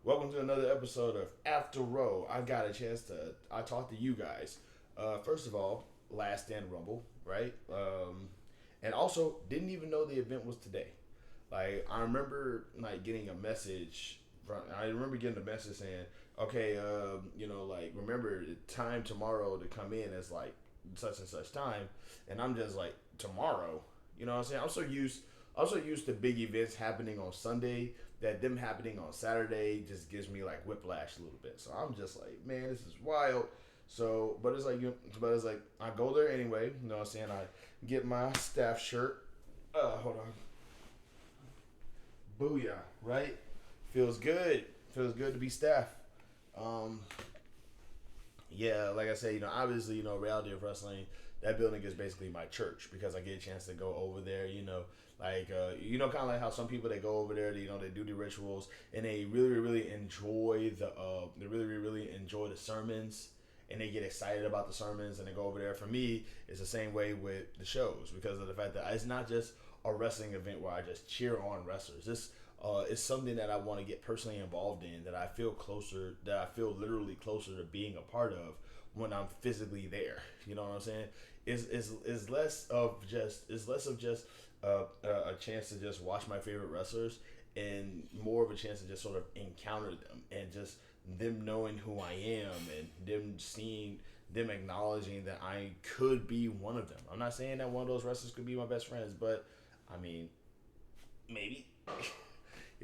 Welcome to another episode of After RoW. I talked to you guys. First of all, Last Stand Rumble, right? And also didn't even know the event was today. Like I remember like getting a message I remember getting a message saying, okay, like remember the time tomorrow to come in is like such and such time, and I'm just like tomorrow. You know what I'm saying? I'm so used to big events happening on Sunday that them happening on Saturday just gives me like whiplash a little bit. So I'm just like, man, this is wild. So, but it's like I go there anyway. You know what I'm saying? I get my staff shirt. Hold on. Booyah, right? Feels good. Feels good to be staff. Um, yeah, like I said, obviously, reality of wrestling, that building is basically my church because I get a chance to go over there, kind of like how some people they go over there, they do the rituals and they really enjoy they really enjoy the sermons and they get excited about the sermons and they go over there. For me, it's the same way with the shows because of the fact that it's not just a wrestling event where I just cheer on wrestlers. This is something that I want to get personally involved in, that I feel literally closer to being a part of when I'm physically there. You know what I'm saying? Is less of just a chance to just watch my favorite wrestlers and more of a chance to just sort of encounter them and just them knowing who I am and them acknowledging that I could be one of them. I'm not saying that one of those wrestlers could be my best friends, but I mean, maybe.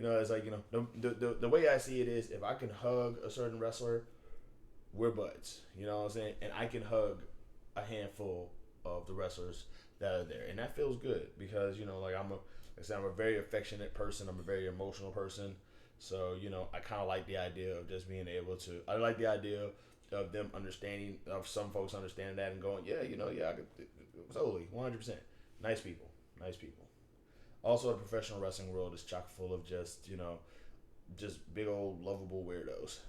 It's like, the way I see it is if I can hug a certain wrestler, we're buds. You know what I'm saying? And I can hug a handful of the wrestlers that are there. And that feels good because, I'm a very affectionate person. I'm a very emotional person. So, I kind of like the idea of just being able to, I like the idea of them understanding, of some folks understanding that and going, yeah, I could, totally, 100%. Nice people. Nice people. Also, the professional wrestling world is chock full of just big old lovable weirdos.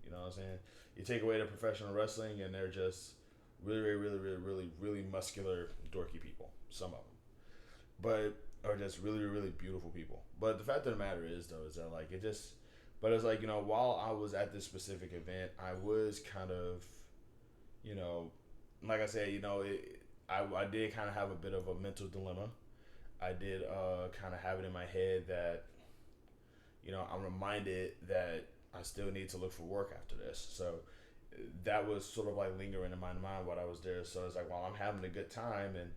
You know what I'm saying? You take away the professional wrestling, and they're just really muscular, dorky people. Some of them, but are just really beautiful people. But the fact of the matter is, though, is that like it just. But it's like while I was at this specific event, I was kind of, you know, like I said, I did kind of have a bit of a mental dilemma. I did kind of have it in my head that I'm reminded that I still need to look for work after this. So that was sort of like lingering in my mind while I was there. So it's like while I'm having a good time and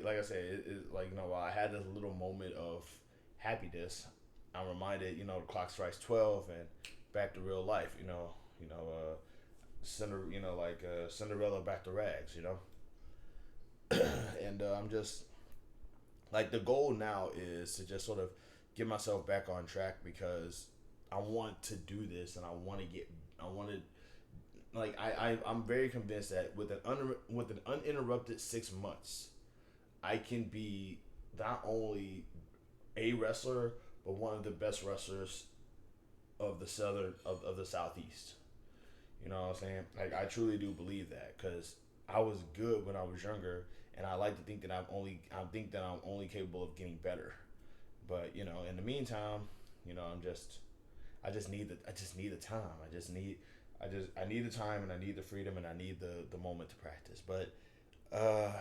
like I said, while I had this little moment of happiness, I'm reminded the clock strikes 12 and back to real life. Cinderella back to rags. And I'm just like the goal now is to just sort of get myself back on track because I want to do this and I want to I'm very convinced that with an uninterrupted 6 months, I can be not only a wrestler but one of the best wrestlers of of the southeast. You know what I'm saying? Like I truly do believe that because I was good when I was younger, and I like to think that I'm only capable of getting better. But in the meantime, I just need the time. I need the time, and I need the freedom, and I need the moment to practice. Uh,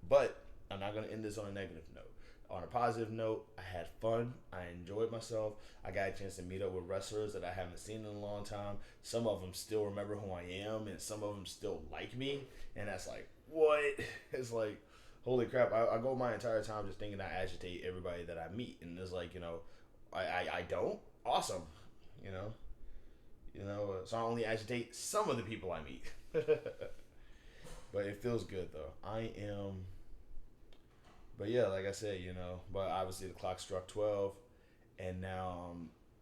but I'm not gonna end this on a negative note. On a positive note, I had fun. I enjoyed myself. I got a chance to meet up with wrestlers that I haven't seen in a long time. Some of them still remember who I am, and some of them still like me. And that's like, what? It's like, holy crap. I go my entire time just thinking I agitate everybody that I meet. And it's like, I don't. Awesome. You know? So I only agitate some of the people I meet. But it feels good, though. But yeah, like I said, but obviously the clock struck 12, and now,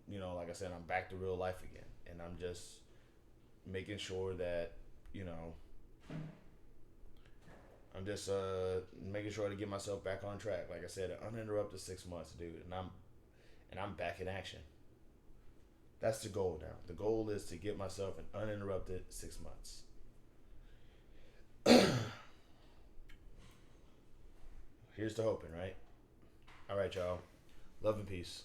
like I said, I'm back to real life again, and I'm just making sure that, you know, I'm just making sure to get myself back on track. Like I said, an uninterrupted 6 months, dude, and I'm back in action. That's the goal now. The goal is to get myself an uninterrupted 6 months. Here's to hoping, right? All right, y'all. Love and peace.